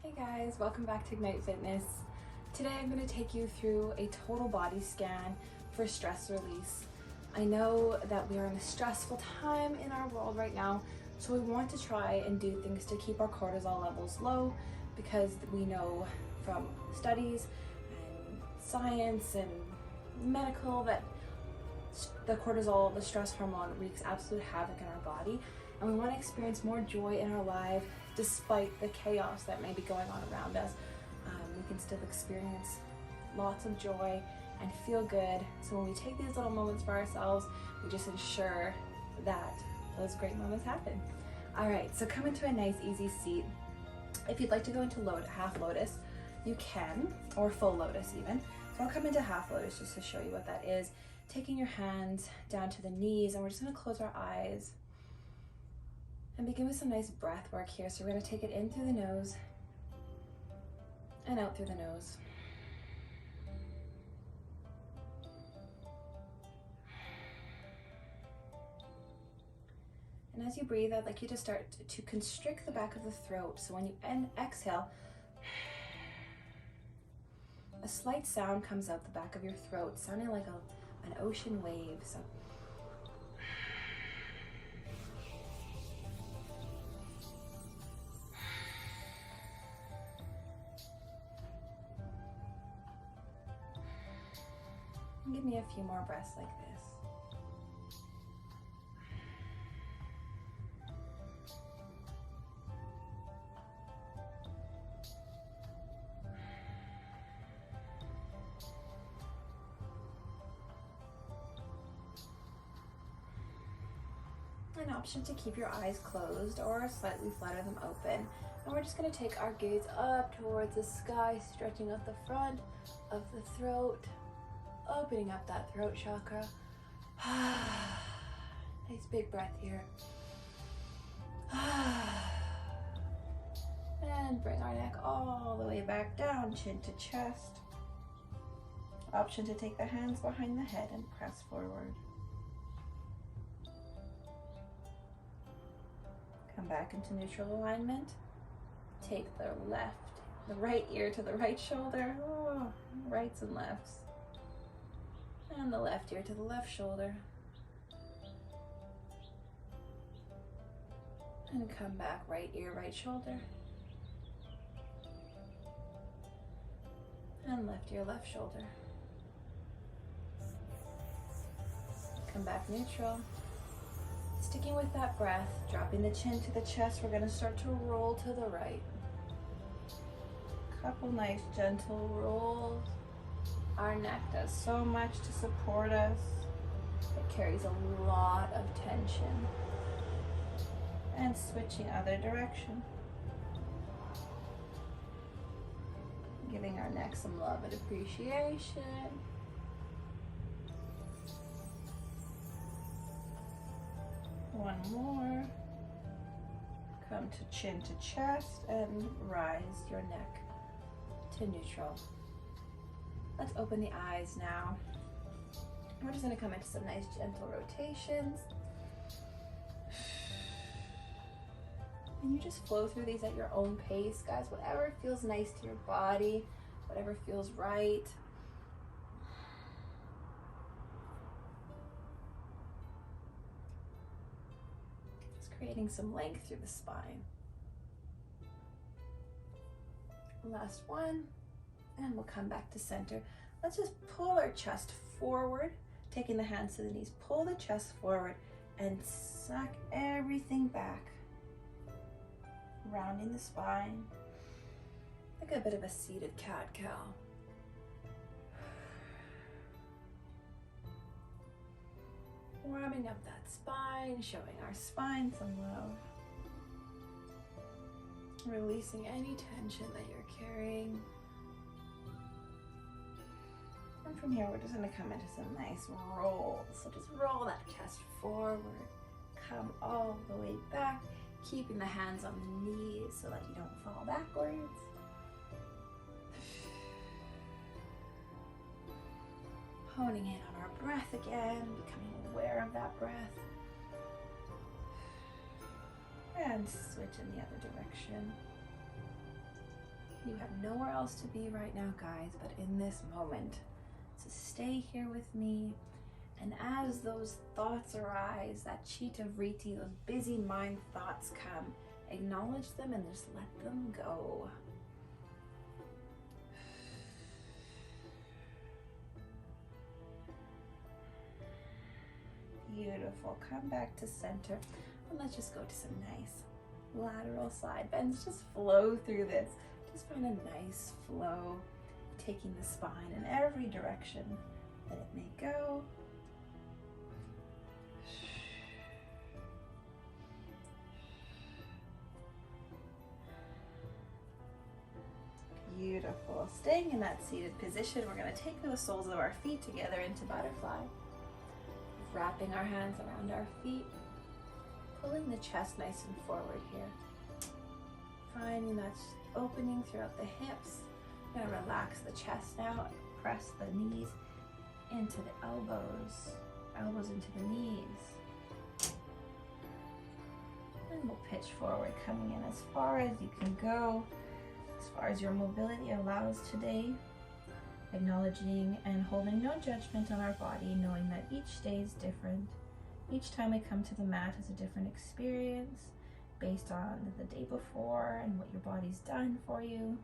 Hey guys, welcome back to Ignite Fitness. Today I'm going to take you through a total body scan for stress release. I know that we are in a stressful time in our world right now, so we want to try and do things to keep our cortisol levels low because we know from studies and science and medical that the cortisol, the stress hormone, wreaks absolute havoc in our body, and we want to experience more joy in our life despite the chaos that may be going on around us. We can still experience lots of joy and feel good. So when we take these little moments for ourselves, we just ensure that those great moments happen. All right, so come into a nice easy seat. If you'd like to go into half lotus, you can, or full lotus even. So I'll come into half lotus just to show you what that is. Taking your hands down to the knees, and we're just gonna close our eyes and begin with some nice breath work here. So we're gonna take it in through the nose and out through the nose. And as you breathe, I'd like you to start to constrict the back of the throat. So when you exhale, a slight sound comes out the back of your throat, sounding like an ocean wave. So give me a few more breaths like this. An option to keep your eyes closed or slightly flutter them open. And we're just going to take our gaze up towards the sky, stretching out the front of the throat, opening up that throat chakra. Nice big breath here. And bring our neck all the way back down, chin to chest. Option to take the hands behind the head and press forward. Come back into neutral alignment. Take the right ear to the right shoulder. Oh, rights and lefts. And the left ear to the left shoulder. And come back, right ear, right shoulder. And left ear, left shoulder. Come back neutral. Sticking with that breath, dropping the chin to the chest, we're gonna start to roll to the right. Couple nice gentle rolls. Our neck does so much to support us. It carries a lot of tension. And switching other direction. Giving our neck some love and appreciation. One more. Come to chin to chest and rise your neck to neutral. Let's open the eyes now. We're just gonna come into some nice gentle rotations. And you just flow through these at your own pace, guys. Whatever feels nice to your body, whatever feels right. Creating some length through the spine. Last one, and we'll come back to center. Let's just pull our chest forward, taking the hands to the knees. Pull the chest forward and suck everything back. Rounding the spine, like a bit of a seated cat-cow. Warming up that spine, showing our spine some love. Releasing any tension that you're carrying. And from here, we're just gonna come into some nice rolls. So just roll that chest forward, come all the way back, keeping the hands on the knees so that you don't fall backwards. Honing in on our breath again, becoming aware of that breath. And switch in the other direction. You have nowhere else to be right now, guys, but in this moment. So stay here with me. And as those thoughts arise, that chitta vritti, those busy mind thoughts come, acknowledge them and just let them go. Beautiful. Come back to center. And let's just go to some nice lateral side bends. Just flow through this. Just find a nice flow, taking the spine in every direction that it may go. Beautiful. Staying in that seated position, we're going to take the soles of our feet together into butterfly. Wrapping our hands around our feet, pulling the chest nice and forward here. Finding that opening throughout the hips. We're going to relax the chest now. Press the knees into the elbows, elbows into the knees. And we'll pitch forward, coming in as far as you can go, as far as your mobility allows today. Acknowledging and holding no judgment on our body, knowing that each day is different. Each time we come to the mat is a different experience based on the day before and what your body's done for you.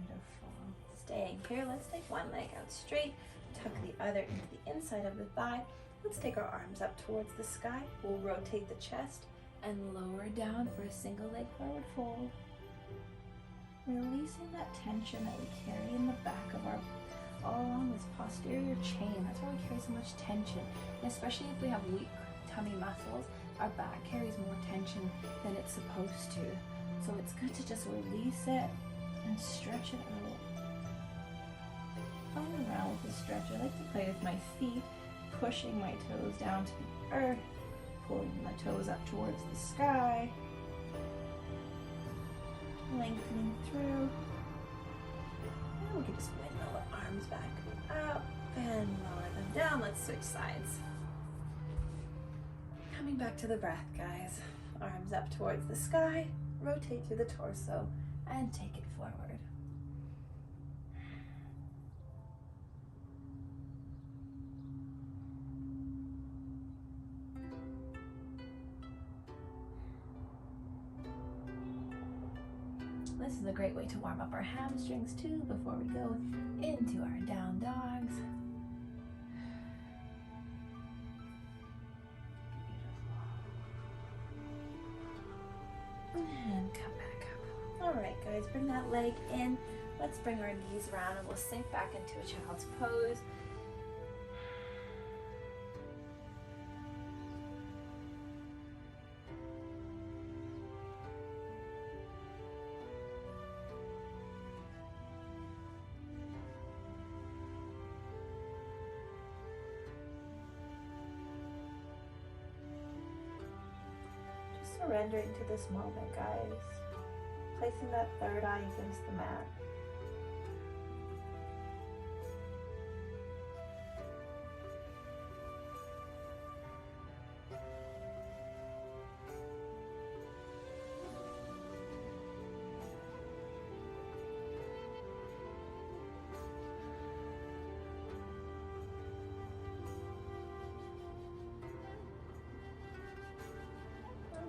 Beautiful. Staying here, let's take one leg out straight, tuck the other into the inside of the thigh. Let's take our arms up towards the sky. We'll rotate the chest and lower down for a single leg forward fold. Releasing that tension that we carry in the back of our, all along this posterior chain. That's why we carry so much tension. And especially if we have weak tummy muscles, our back carries more tension than it's supposed to. So it's good to just release it and stretch it out. Playing around with the stretch. I like to play with my feet, pushing my toes down to the earth, pulling the toes up towards the sky, lengthening through. And we can just windmill the arms back up and lower them down. Let's switch sides. Coming back to the breath, guys. Arms up towards the sky, rotate through the torso, and take it forward. This is a great way to warm up our hamstrings too before we go into our down dogs. And come back up. All right, guys, bring that leg in. Let's bring our knees around and we'll sink back into a child's pose. Surrendering to this moment, guys. Placing that third eye against the mat.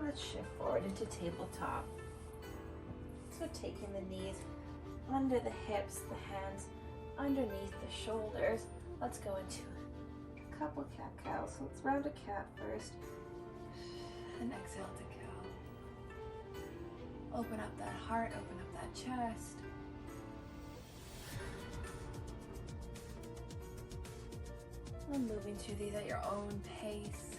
Let's shift forward into tabletop. So taking the knees under the hips, the hands underneath the shoulders. Let's go into a couple cat-cows. So let's round a cat first. And exhale to cow. Open up that heart, open up that chest. And moving through these at your own pace.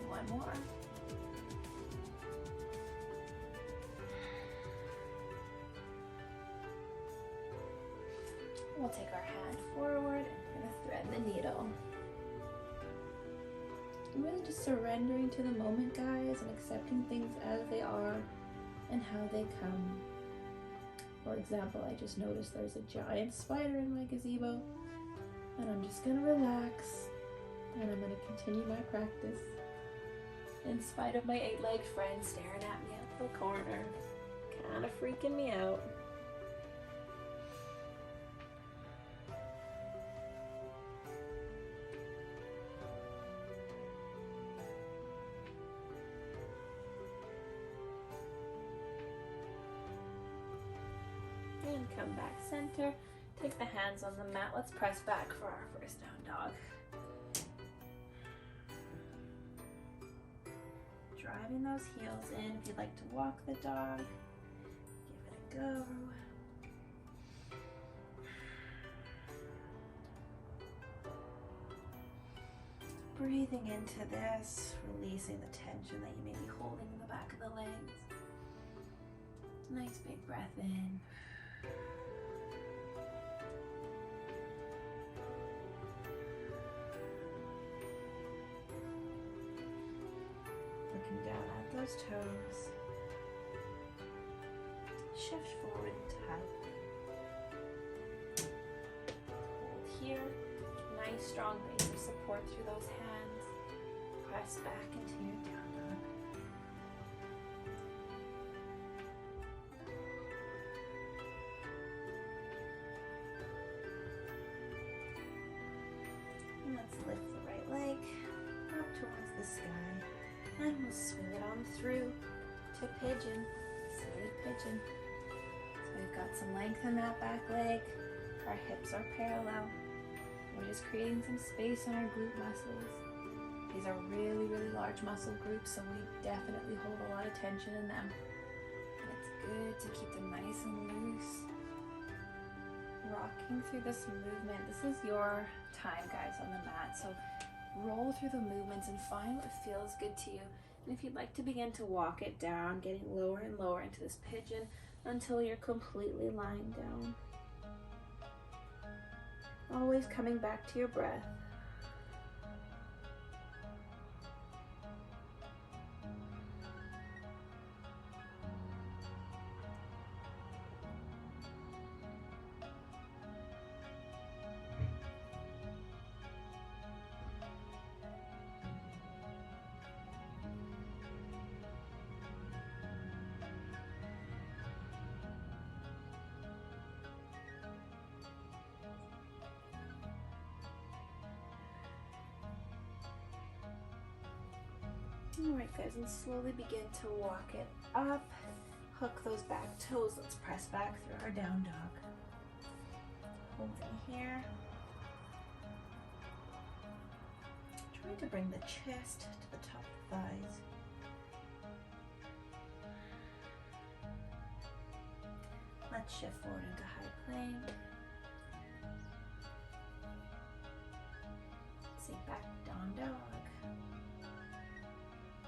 One more. We'll take our hand forward and we're going to thread the needle. I'm really just surrendering to the moment, guys, and accepting things as they are and how they come. For example, I just noticed there's a giant spider in my gazebo, and I'm just gonna relax, and I'm gonna continue my practice in spite of my 8-legged friend staring at me at the corner, kind of freaking me out. And come back center. Take the hands on the mat. Let's press back for our first down dog. Driving those heels in. If you'd like to walk the dog, give it a go. Breathing into this, releasing the tension that you may be holding in the back of the legs. Nice big breath in. Looking down at those toes. Shift forward into high. Hold here. Nice strong base of support through those hands. Press back into your down dog. And let's lift the right leg up towards the sky. And we'll swing it on through to pigeon, seated pigeon. So we've got some length in that back leg. Our hips are parallel. We're just creating some space in our glute muscles. These are really, really large muscle groups, so we definitely hold a lot of tension in them. And it's good to keep them nice and loose. Rocking through this movement. This is your time, guys, on the mat. So roll through the movements and find what feels good to you. And if you'd like to begin to walk it down, getting lower and lower into this pigeon until you're completely lying down. Always coming back to your breath. Alright guys, and slowly begin to walk it up. Hook those back toes. Let's press back through our down dog. Holding here. Try to bring the chest to the top of the thighs. Let's shift forward into high plank. Sink back, down dog.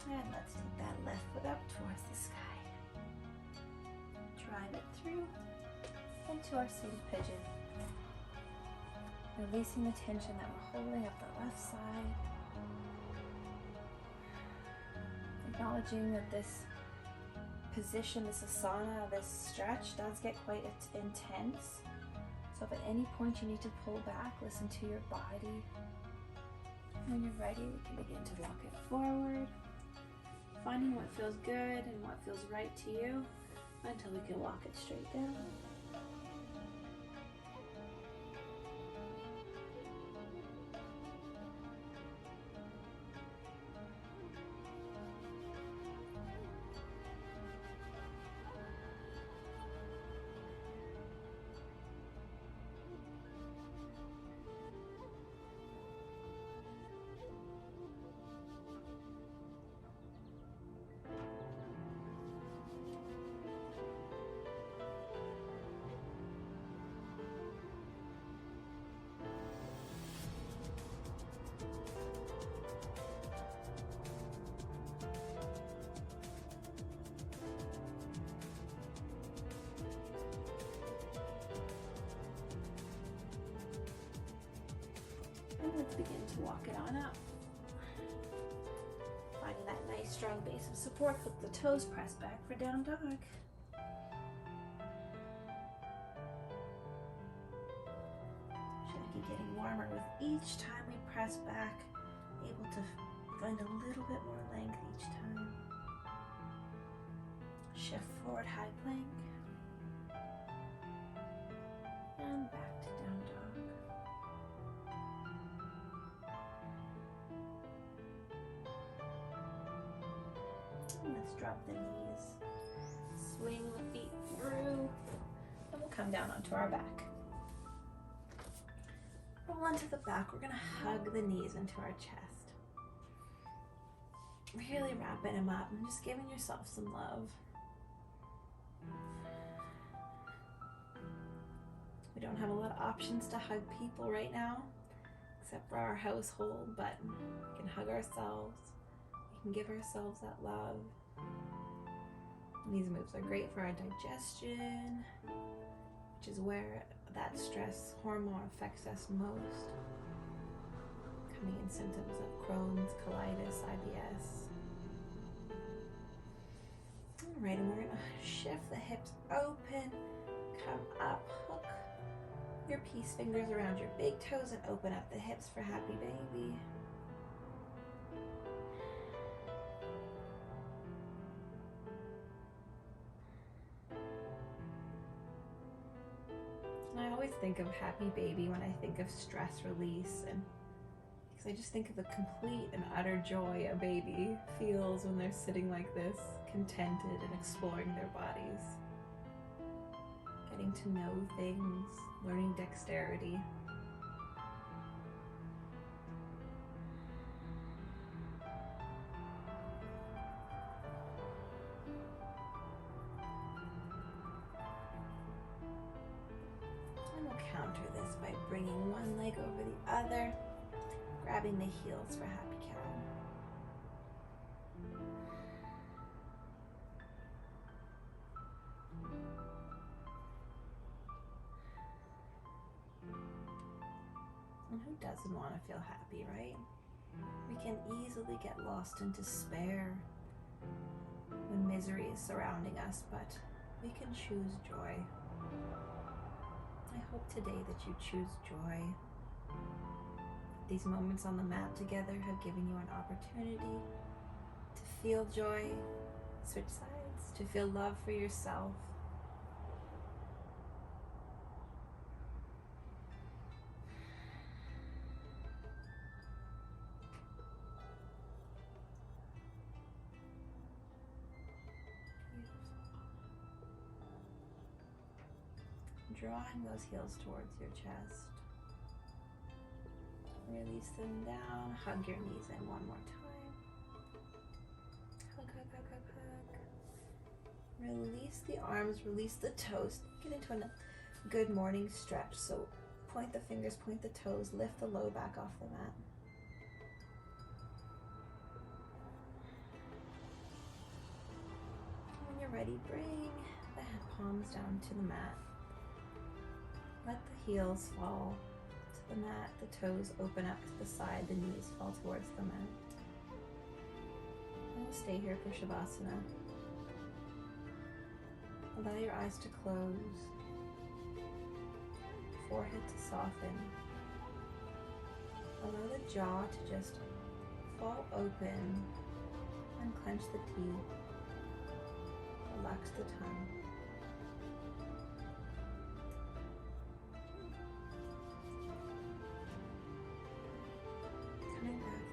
And let's take that left foot up towards the sky. Drive it through into our seated pigeon. Releasing the tension that we're holding up the left side. Acknowledging that this position, this asana, this stretch does get quite intense. So if at any point you need to pull back, listen to your body. When you're ready, we can begin to walk it forward. Finding what feels good and what feels right to you until we can walk it straight down. And let's begin to walk it on up. Finding that nice strong base of support. Hook the toes, press back for down dog. blanket getting warmer with each time we press back, able to find a little bit more length each time. Shift forward, high plank. And back to down dog. And let's drop the knees. Swing the feet through. And we'll come down onto our back. Roll onto the back. We're going to hug the knees into our chest. Really wrapping them up and just giving yourself some love. We don't have a lot of options to hug people right now, except for our household, but we can hug ourselves. We can give ourselves that love. And these moves are great for our digestion, which is where that stress hormone affects us most. Coming in symptoms of Crohn's, colitis, IBS. All right, and we're gonna shift the hips open, come up, hook your peace fingers around your big toes and open up the hips for happy baby. And I always think of happy baby when I think of stress release, and because I just think of the complete and utter joy a baby feels when they're sitting like this, contented and exploring their bodies. Getting to know things, learning dexterity. And we'll counter this by bringing one leg over the other, grabbing the heels for happy cow. And who doesn't want to feel happy, right? We can easily get lost in despair when misery is surrounding us, but we can choose joy. I hope today that you choose joy. These moments on the mat together have given you an opportunity to feel joy, switch sides, to feel love for yourself. Drawing those heels towards your chest. Release them down. Hug your knees in one more time. Hug, hug, hug, hug, hug. Release the arms, release the toes. Get into a good morning stretch. So point the fingers, point the toes, lift the low back off the mat. When you're ready, bring the palms down to the mat. Let the heels fall to the mat, the toes open up to the side, the knees fall towards the mat. And we'll stay here for Shavasana. Allow your eyes to close, forehead to soften. Allow the jaw to just fall open, unclench the teeth, relax the tongue.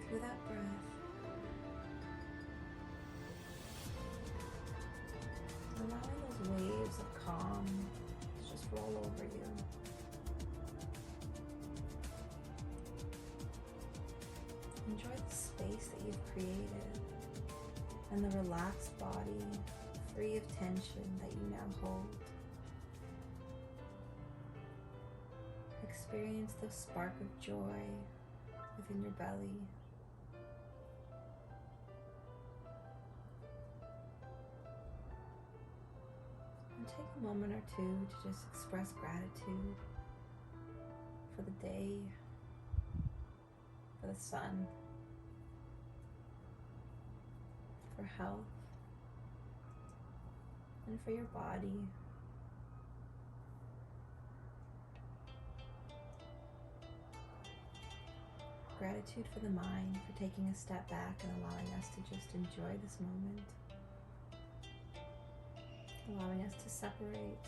Through that breath, allowing those waves of calm to just roll over you. Enjoy the space that you've created and the relaxed body, free of tension that you now hold. Experience the spark of joy within your belly. Take a moment or two to just express gratitude for the day, for the sun, for health, and for your body. Gratitude for the mind for taking a step back and allowing us to just enjoy this moment. Allowing us to separate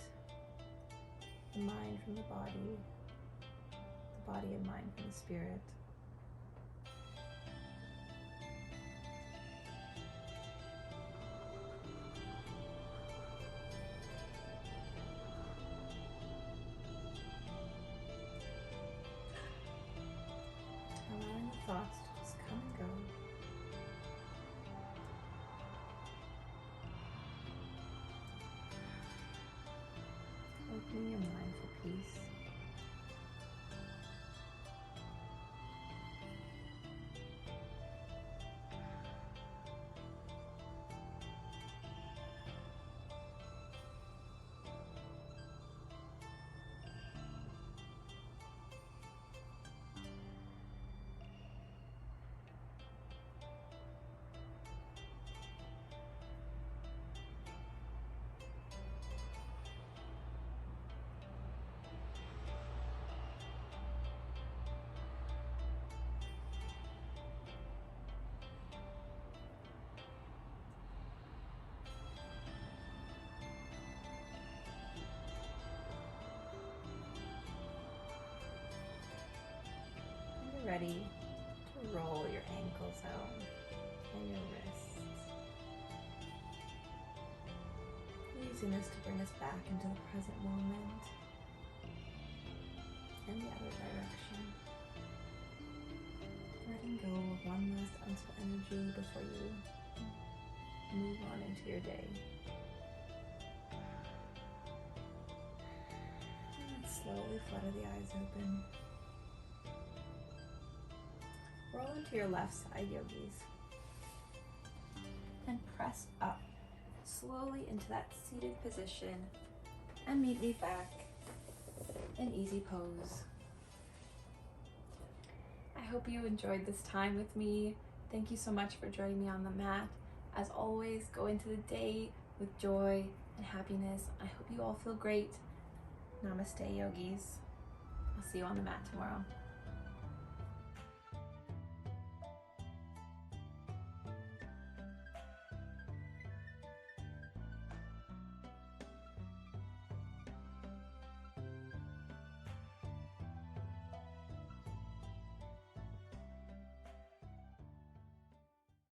the mind from the body and mind from the spirit. Allowing the thoughts to just come and go. Opening your mind for peace. Ready to roll your ankles out and your wrists. Using this to bring us back into the present moment and the other direction. Letting go of one last ounce of energy before you move on into your day. And slowly flutter the eyes open. Roll into your left side, yogis, and press up slowly into that seated position and meet me back in easy pose. I hope you enjoyed this time with me. Thank you so much for joining me on the mat. As always, go into the day with joy and happiness. I hope you all feel great. Namaste, yogis. I'll see you on the mat tomorrow.